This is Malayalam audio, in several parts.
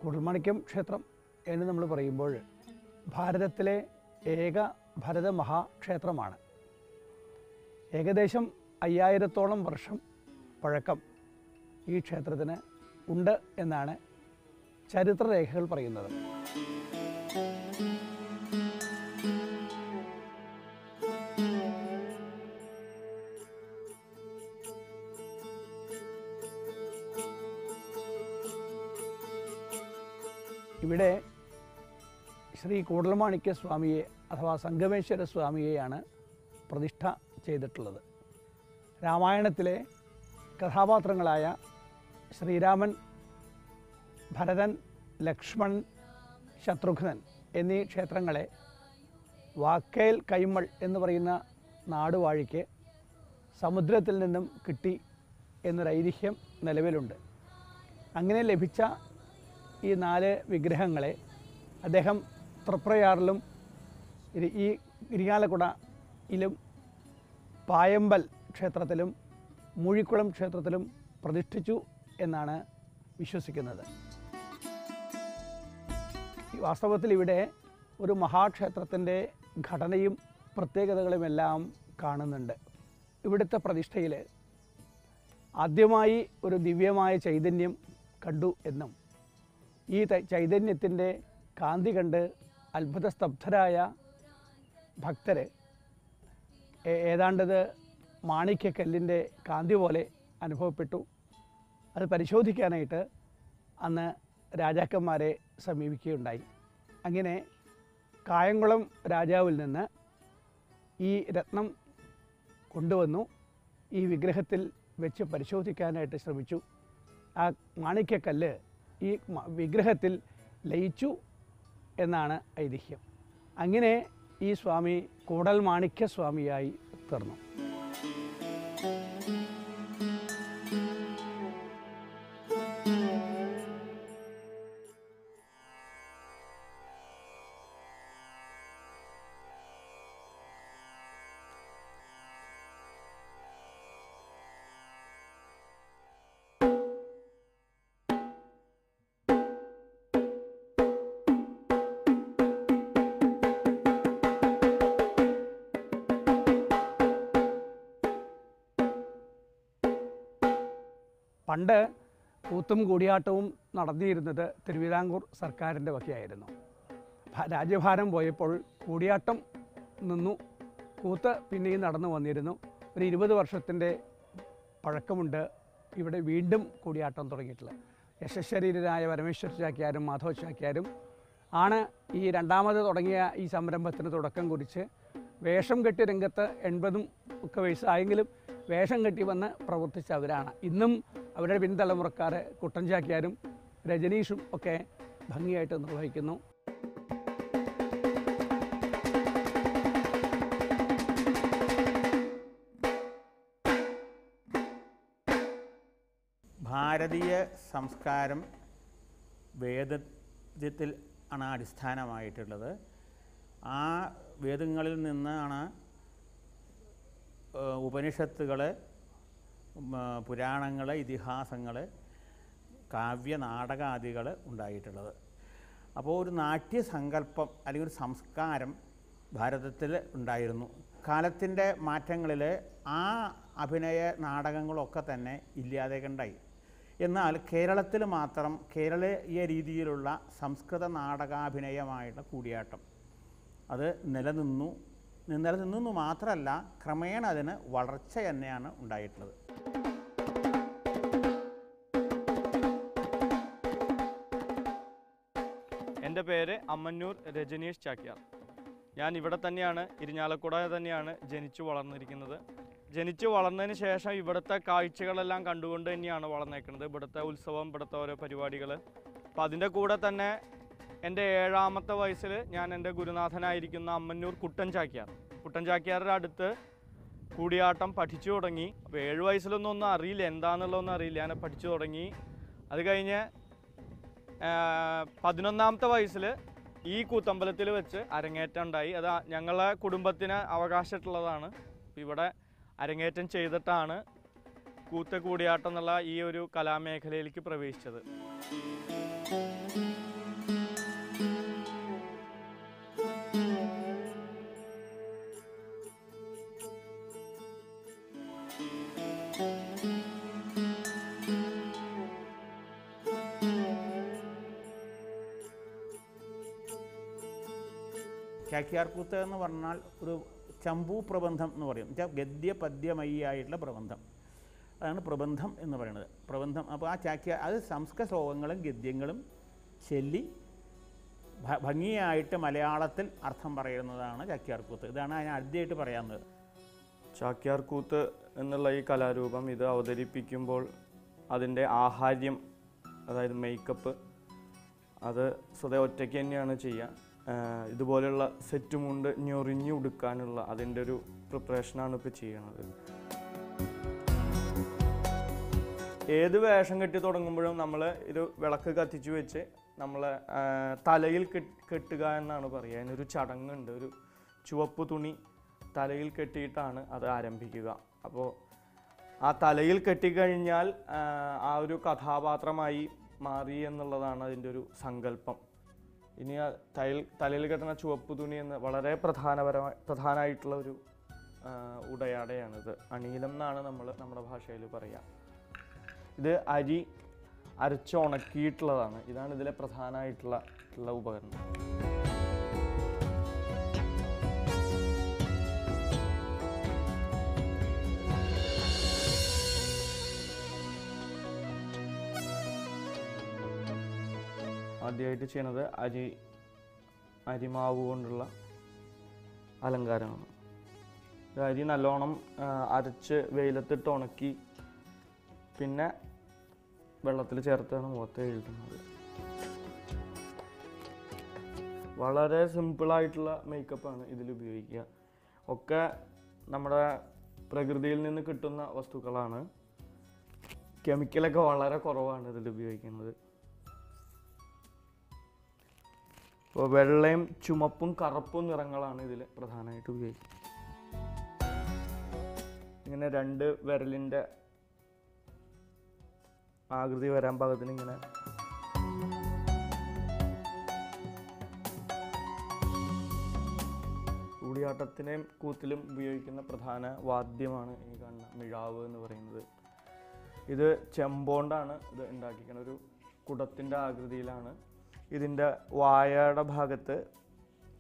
കൂടൽമാണിക്യം ക്ഷേത്രം എന്ന് നമ്മൾ പറയുമ്പോൾ ഭാരതത്തിലെ ഏക ഭരത മഹാക്ഷേത്രമാണ്. ഏകദേശം 5000-ഓളം വർഷം പഴക്കം ഈ ക്ഷേത്രത്തിന് ഉണ്ട് എന്നാണ് ചരിത്രരേഖകൾ പറയുന്നത്. ഇവിടെ ശ്രീ കൂടൽമാണിക്യ സ്വാമിയെ അഥവാ സംഗമേശ്വര സ്വാമിയെയാണ് പ്രതിഷ്ഠ ചെയ്തിട്ടുള്ളത്. രാമായണത്തിലെ കഥാപാത്രങ്ങളായ ശ്രീരാമൻ, ഭരതൻ, ലക്ഷ്മണൻ, ശത്രുഘ്നൻ എന്നീ ക്ഷേത്രങ്ങളെ വാക്കേൽ കൈമൾ എന്ന് പറയുന്ന നാടുവാഴിക്ക് സമുദ്രത്തിൽ നിന്നും കിട്ടി എന്നൊരു ഐതിഹ്യം നിലവിലുണ്ട്. അങ്ങനെ ലഭിച്ച ഈ 4 വിഗ്രഹങ്ങളെ അദ്ദേഹം തൃപ്രയാറിലും ഈ ഇരിങ്ങാലക്കുടയിലും പായമ്പൽ ക്ഷേത്രത്തിലും മൂഴിക്കുളം ക്ഷേത്രത്തിലും പ്രതിഷ്ഠിച്ചു എന്നാണ് വിശ്വസിക്കുന്നത്. വാസ്തവത്തിൽ ഇവിടെ ഒരു മഹാക്ഷേത്രത്തിൻ്റെ ഘടനയും പ്രത്യേകതകളുമെല്ലാം കാണുന്നുണ്ട്. ഇവിടുത്തെ പ്രതിഷ്ഠയിൽ ആദ്യമായി ഒരു ദിവ്യമായ ചൈതന്യം കണ്ടു എന്നും ഈ ചൈതന്യത്തിൻ്റെ കാന്തി കണ്ട് അത്ഭുതസ്തബ്ധരായ ഭക്തർ ഏതാണ്ടത് മാണിക്യക്കല്ലിൻ്റെ കാന്തി പോലെ അനുഭവപ്പെട്ടു. അത് പരിശോധിക്കാനായിട്ട് അന്ന് രാജാക്കന്മാരെ സമീപിക്കുകയുണ്ടായി. അങ്ങനെ കായംകുളം രാജാവിൽ നിന്ന് ഈ രത്നം കൊണ്ടുവന്നു ഈ വിഗ്രഹത്തിൽ വെച്ച് പരിശോധിക്കാനായിട്ട് ശ്രമിച്ചു. ആ മാണിക്യക്കല്ല് ഈ വിഗ്രഹത്തിൽ ലയിച്ചു എന്നാണ് ഐതിഹ്യം. അങ്ങനെ ഈ സ്വാമി കൂടൽമാണിക്യ സ്വാമിയായി തീർന്നു. പണ്ട് കൂത്തും കൂടിയാട്ടവും നടന്നിരുന്നത് തിരുവിതാംകൂർ സർക്കാരിൻ്റെ വകയായിരുന്നു. രാജ്യഭാരം പോയപ്പോൾ കൂടിയാട്ടം നിന്നു, കൂത്ത് പിന്നെയും നടന്നു വന്നിരുന്നു. ഒരു 20 വർഷത്തിൻ്റെ പഴക്കമുണ്ട് ഇവിടെ വീണ്ടും കൂടിയാട്ടം തുടങ്ങിയിട്ടുള്ളത്. യശശരീരരായ പരമേശ്വര ചാക്യാരും മാധവ ചാക്യാരും ആണ് ഈ രണ്ടാമത് തുടങ്ങിയ ഈ സംരംഭത്തിന് തുടക്കം കുറിച്ച് വേഷം കെട്ടി രംഗത്ത് 80 ഒക്കെ വയസ്സായെങ്കിലും വേഷം കെട്ടി വന്ന് പ്രവർത്തിച്ചവരാണ്. ഇന്നും അവരുടെ പിൻതലമുറക്കാർ കുട്ടൻ ചാക്യാരും രജനീഷും ഒക്കെ ഭംഗിയായിട്ട് നിർവഹിക്കുന്നു. ഭാരതീയ സംസ്കാരം വേദത്തിൽ ആണ് അടിസ്ഥാനമായിട്ടുള്ളത്. ആ വേദങ്ങളിൽ നിന്നാണ് ഉപനിഷത്തുകൾ, പുരാണങ്ങൾ, ഇതിഹാസങ്ങൾ, കാവ്യ നാടകാദികൾ ഉണ്ടായിട്ടുള്ളത്. അപ്പോൾ ഒരു നാട്യസങ്കല്പം അല്ലെങ്കിൽ ഒരു സംസ്കാരം ഭാരതത്തിൽ ഉണ്ടായിരുന്നു. കാലത്തിൻ്റെ മാറ്റങ്ങളിൽ ആ അഭിനയ നാടകങ്ങളൊക്കെ തന്നെ ഇല്ലാതെയുണ്ടായി. എന്നാൽ കേരളത്തിൽ മാത്രം കേരളീയ രീതിയിലുള്ള സംസ്കൃത നാടകാഭിനയമായിട്ടുള്ള കൂടിയാട്ടം അത് നിലനിന്നു മാത്രമല്ല, ക്രമേണ അതിന് വളർച്ച തന്നെയാണ് ഉണ്ടായിട്ടുള്ളത്. എൻ്റെ പേര് അമ്മന്നൂർ രജനീഷ് ചാക്യാർ. ഞാൻ ഇവിടെ തന്നെയാണ്, ഇരിഞ്ഞാലക്കുട തന്നെയാണ് ജനിച്ചു വളർന്നിരിക്കുന്നത്. ജനിച്ചു വളർന്നതിന് ശേഷം ഇവിടുത്തെ കാഴ്ചകളെല്ലാം കണ്ടുകൊണ്ട് തന്നെയാണ് വളർന്നേക്കുന്നത്. ഇവിടുത്തെ ഉത്സവം, ഇവിടുത്തെ ഓരോ പരിപാടികൾ. അപ്പം അതിൻ്റെ കൂടെ തന്നെ എൻ്റെ 7ാമത്തെ വയസ്സിൽ ഞാൻ എൻ്റെ ഗുരുനാഥനായിരിക്കുന്ന അമ്മന്നൂർ കുട്ടൻ ചാക്യാരുടെ അടുത്ത് കൂടിയാട്ടം പഠിച്ചു തുടങ്ങി. അപ്പോൾ 7 വയസ്സിലൊന്നും അറിയില്ല, എന്താണെന്നുള്ളതൊന്നും അറിയില്ല. ഞാൻ പഠിച്ചു തുടങ്ങി. അത് കഴിഞ്ഞ് 11ാമത്തെ വയസ്സിൽ ഈ കൂത്തമ്പലത്തിൽ വെച്ച് അരങ്ങേറ്റം ഉണ്ടായി. അത് ഞങ്ങളെ കുടുംബത്തിന് അവകാശമായിട്ടുള്ളതാണ്. ഇവിടെ അരങ്ങേറ്റം ചെയ്തിട്ടാണ് കൂത്ത് കൂടിയാട്ടം എന്നുള്ള ഈ ഒരു കലാമേഖലയിലേക്ക് പ്രവേശിച്ചത്. ചാക്യാർകൂത്ത് എന്ന് പറഞ്ഞാൽ ഒരു ചമ്പു പ്രബന്ധം എന്ന് പറയും. ഗദ്യ പദ്യമയിയായിട്ടുള്ള പ്രബന്ധം, അതാണ് പ്രബന്ധം എന്ന് പറയുന്നത്. പ്രബന്ധം അപ്പോൾ ആ അത് സംസ്കൃത ശ്ലോകങ്ങളും ഗദ്യങ്ങളും ചൊല്ലി ഭംഗിയായിട്ട് മലയാളത്തിൽ അർത്ഥം പറയുന്നതാണ് ചാക്യാർകൂത്ത്. ഇതാണ് അതിന് ആദ്യമായിട്ട് പറയാവുന്നത്. ചാക്യാർകൂത്ത് എന്നുള്ള ഈ കലാരൂപം ഇത് അവതരിപ്പിക്കുമ്പോൾ അതിൻ്റെ ആഹാര്യം, അതായത് മേക്കപ്പ്, അത് സ്വതേ ഒറ്റയ്ക്ക് തന്നെയാണ് ചെയ്യുക. ഇതുപോലെയുള്ള സെറ്റ് മുണ്ട് ഞൊറിഞ്ഞു ഉടുക്കാനുള്ള അതിൻ്റെ ഒരു പ്രിപ്പറേഷനാണ് ഇപ്പോൾ ചെയ്യണത്. ഏത് വേഷം കെട്ടി തുടങ്ങുമ്പോഴും നമ്മൾ ഇത് വിളക്ക് കത്തിച്ചു വെച്ച് നമ്മൾ തലയിൽ കെട്ടുക എന്നാണ് പറയുക. അതിനൊരു ചടങ്ങുണ്ട്. ഒരു ചുവപ്പ് തുണി തലയിൽ കെട്ടിയിട്ടാണ് അത് ആരംഭിക്കുക. അപ്പോൾ ആ തലയിൽ കെട്ടിക്കഴിഞ്ഞാൽ ആ ഒരു കഥാപാത്രമായി മാറി എന്നുള്ളതാണ് അതിൻ്റെ ഒരു സങ്കല്പം. ഇനി ആ തലയിൽ കെട്ടുന്ന ചുവപ്പ് തുണി എന്ന് വളരെ പ്രധാനമായിട്ടുള്ള ഒരു ഉടയാടയാണിത്. അണീലം എന്നാണ് നമ്മുടെ ഭാഷയിൽ പറയുക. ഇത് അരി അരച്ച് ഉണക്കിയിട്ടുള്ളതാണ്. ഇതാണ് ഇതിലെ പ്രധാനമായിട്ടുള്ള ഉപകരണം. ആദ്യമായിട്ട് ചെയ്യുന്നത് അരിമാവ് കൊണ്ടുള്ള അലങ്കാരമാണ്. അരി നല്ലോണം അരച്ച് വെയിലത്തിട്ട് ഉണക്കി പിന്നെ വെള്ളത്തിൽ ചേർത്താണ് മുഖത്ത് എഴുതുന്നത്. വളരെ സിമ്പിളായിട്ടുള്ള മേക്കപ്പാണ് ഇതിൽ ഉപയോഗിക്കുക. ഒക്കെ നമ്മുടെ പ്രകൃതിയിൽ നിന്ന് കിട്ടുന്ന വസ്തുക്കളാണ്. കെമിക്കലൊക്കെ വളരെ കുറവാണ് ഇതിൽ ഉപയോഗിക്കുന്നത്. അപ്പോൾ വെള്ളയും ചുമപ്പും കറുപ്പും നിറങ്ങളാണ് ഇതിൽ പ്രധാനമായിട്ട് ഉപയോഗിക്കുന്നത്. ഇങ്ങനെ രണ്ട് വിരലിൻ്റെ ആകൃതി വരാൻ പാകത്തിന് ഇങ്ങനെ കൂടിയാട്ടത്തിനെയും കൂത്തിലും ഉപയോഗിക്കുന്ന പ്രധാന വാദ്യമാണ് ഈ കാണുന്ന മിഴാവ് എന്ന് പറയുന്നത്. ഇത് ചെമ്പോണ്ടാണ് ഇത് ഉണ്ടാക്കിയിരിക്കുന്നത്. ഒരു കുടത്തിൻ്റെ ആകൃതിയിലാണ്. ഇതിൻ്റെ വായയുടെ ഭാഗത്ത്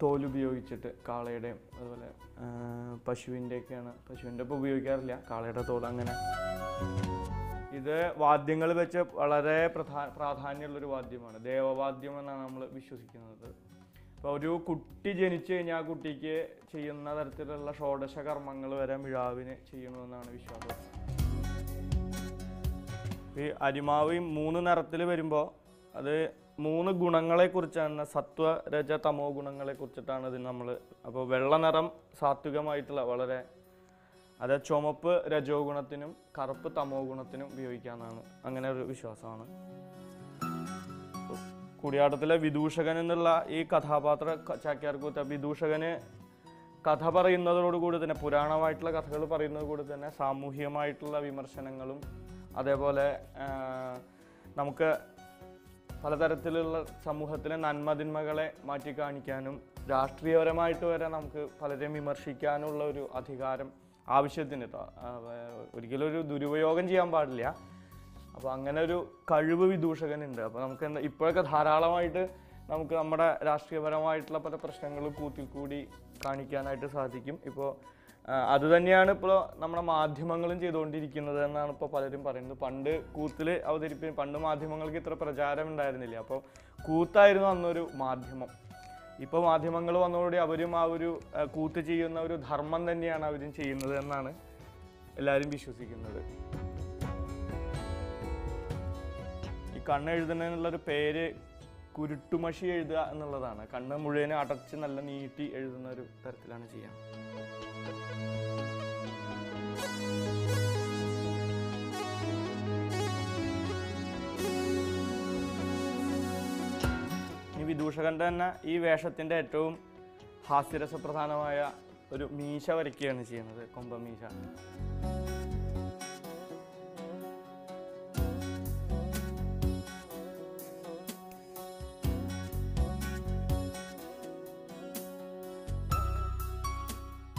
തോലുപയോഗിച്ചിട്ട് കാളയുടെയും അതുപോലെ പശുവിൻ്റെയൊക്കെയാണ്. പശുവിൻ്റെ ഇപ്പോൾ ഉപയോഗിക്കാറില്ല, കാളയുടെ തോൽ. അങ്ങനെ ഇത് വാദ്യങ്ങൾ വെച്ച് വളരെ പ്രാധാന്യമുള്ളൊരു വാദ്യമാണ്. ദേവവാദ്യം എന്നാണ് നമ്മൾ വിശ്വസിക്കുന്നത്. അപ്പോൾ ഒരു കുട്ടി ജനിച്ചു കഴിഞ്ഞാൽ ആ കുട്ടിക്ക് ചെയ്യുന്ന തരത്തിലുള്ള ഷോഡശ കർമ്മങ്ങൾ വരെ മിഴാവിന് ചെയ്യണമെന്നാണ് വിശ്വാസം. ഈ അരിമാവ് 3 നിറത്തിൽ വരുമ്പോൾ അത് 3 ഗുണങ്ങളെക്കുറിച്ചാണ്. സത്വ രജ തമോ ഗുണങ്ങളെ കുറിച്ചിട്ടാണ് ഇത് നമ്മൾ. അപ്പോൾ വെള്ള നിറം സാത്വികമായിട്ടുള്ള വളരെ, അത് ചുമപ്പ് രജോ ഗുണത്തിനും കറുപ്പ് തമോ ഗുണത്തിനും ഉപയോഗിക്കാമെന്നാണ് അങ്ങനെ ഒരു വിശ്വാസമാണ്. കൂടിയാട്ടത്തിലെ വിദൂഷകൻ എന്നുള്ള ഈ കഥാപാത്ര ചാക്യാർകൂത്ത്, വിദൂഷകന് കഥ പറയുന്നതോടുകൂടി തന്നെ, പുരാണമായിട്ടുള്ള കഥകൾ പറയുന്നത് കൂടി തന്നെ സാമൂഹികമായിട്ടുള്ള വിമർശനങ്ങളും അതേപോലെ നമുക്ക് പലതരത്തിലുള്ള സമൂഹത്തിലെ നന്മതിന്മകളെ മാറ്റി കാണിക്കാനും രാഷ്ട്രീയപരമായിട്ട് വരെ നമുക്ക് പലരെയും വിമർശിക്കാനുള്ള ഒരു അധികാരം ആവശ്യത്തിന് ഒരിക്കലും ഒരു ദുരുപയോഗം ചെയ്യാൻ പാടില്ല. അപ്പോൾ അങ്ങനെ ഒരു കഴിവ് വിദൂഷകനുണ്ട്. അപ്പോൾ നമുക്ക് ഇപ്പോഴൊക്കെ ധാരാളമായിട്ട് നമുക്ക് നമ്മുടെ രാഷ്ട്രീയപരമായിട്ടുള്ള പല പ്രശ്നങ്ങളും കൂത്തിൽ കൂടി കാണിക്കാനായിട്ട് സാധിക്കും. ഇപ്പോൾ അതുതന്നെയാണ് ഇപ്പോൾ നമ്മുടെ മാധ്യമങ്ങളും ചെയ്തുകൊണ്ടിരിക്കുന്നത് എന്നാണ് ഇപ്പോൾ പലരും പറയുന്നത്. പണ്ട് കൂത്തിൽ പണ്ട് മാധ്യമങ്ങൾക്ക് ഇത്ര പ്രചാരം ഉണ്ടായിരുന്നില്ല. അപ്പോൾ കൂത്തായിരുന്നു അന്നൊരു മാധ്യമം. ഇപ്പോൾ മാധ്യമങ്ങൾ വന്നതോടെ അവരും ആ ഒരു കൂത്ത് ചെയ്യുന്ന ഒരു ധർമ്മം തന്നെയാണ് അവരും ചെയ്യുന്നത് എന്നാണ് എല്ലാവരും വിശ്വസിക്കുന്നത്. ഈ കണ്ണെഴുതുന്നതിനുള്ളൊരു പേര് കുരുട്ടുമഷി എഴുതുക എന്നുള്ളതാണ്. കണ്ണ് മുഴുവനും അടച്ച് നല്ല നീട്ടി എഴുതുന്ന ഒരു തരത്തിലാണ് ചെയ്യുക. ഈ വിദൂഷകൻ്റെ തന്നെ ഈ വേഷത്തിൻ്റെ ഏറ്റവും ഹാസ്യരസപ്രധാനമായ ഒരു മീശ വരയ്ക്കുകയാണ് ചെയ്യുന്നത്, കൊമ്പമീശ.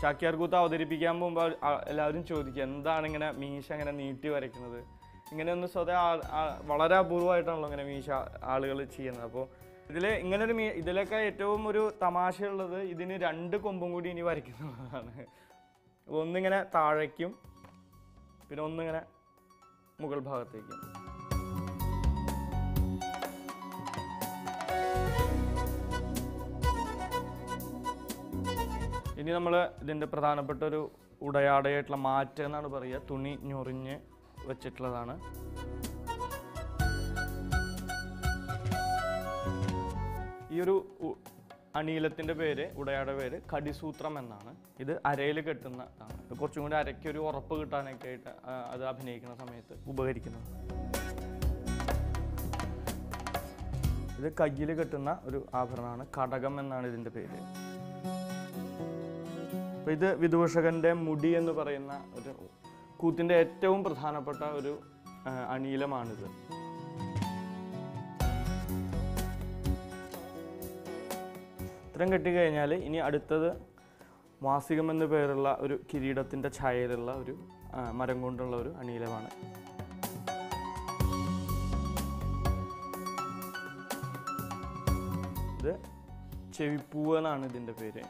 ചാക്യാർകൂത്ത് അവതരിപ്പിക്കാൻ പോകുമ്പോൾ എല്ലാവരും ചോദിക്കുക എന്താണ് ഇങ്ങനെ മീശ ഇങ്ങനെ നീട്ടി വരയ്ക്കുന്നത്. ഇങ്ങനെയൊന്നും വളരെ അപൂർവമായിട്ടാണല്ലോ ഇങ്ങനെ മീശ ആളുകൾ ചെയ്യുന്നത്. അപ്പോൾ ഇങ്ങനൊരു ഇതിലൊക്കെ ഏറ്റവും ഒരു തമാശയുള്ളത് ഇതിന് 2 കൊമ്പും കൂടി ഇനി വരയ്ക്കുന്നതാണ്. ഒന്നിങ്ങനെ താഴേക്കും പിന്നെ ഒന്നിങ്ങനെ മുകൾ ഭാഗത്തേക്കും. ഇനി നമ്മൾ ഇതിൻ്റെ പ്രധാനപ്പെട്ട ഒരു ഉടയാടയായിട്ടുള്ള മാറ്റ് എന്നാണ് പറയുക. തുണി ഞൊറിഞ്ഞ് വെച്ചിട്ടുള്ളതാണ്. ഈ ഒരു അണിയിലത്തിൻ്റെ പേര്, ഉടയാട പേര് കടിസൂത്രം എന്നാണ്. ഇത് അരയിൽ കെട്ടുന്നതാണ്. കുറച്ചും കൂടി അരയ്ക്കൊരു ഉറപ്പ് കിട്ടാനൊക്കെ ആയിട്ട് അത് അഭിനയിക്കുന്ന സമയത്ത് ഉപകരിക്കുന്നത്. ഇത് കയ്യിൽ കെട്ടുന്ന ഒരു ആഭരണമാണ്. കടകം എന്നാണ് ഇതിൻ്റെ പേര്. അപ്പോൾ ഇത് വിദൂഷകൻ്റെ മുടി എന്ന് പറയുന്ന ഒരു കൂത്തിൻ്റെ ഏറ്റവും പ്രധാനപ്പെട്ട ഒരു അണിയിലമാണിത്. ഇത്രയും കെട്ടിക്കഴിഞ്ഞാൽ ഇനി അടുത്തത് വാസികം എന്ന പേരുള്ള ഒരു കിരീടത്തിൻ്റെ ഛായയിലുള്ള ഒരു മരം കൊണ്ടുള്ള ഒരു അണിയിലമാണ്. ഇത് ചെവിപ്പൂവ് എന്നാണ് ഇതിൻ്റെ പേര്.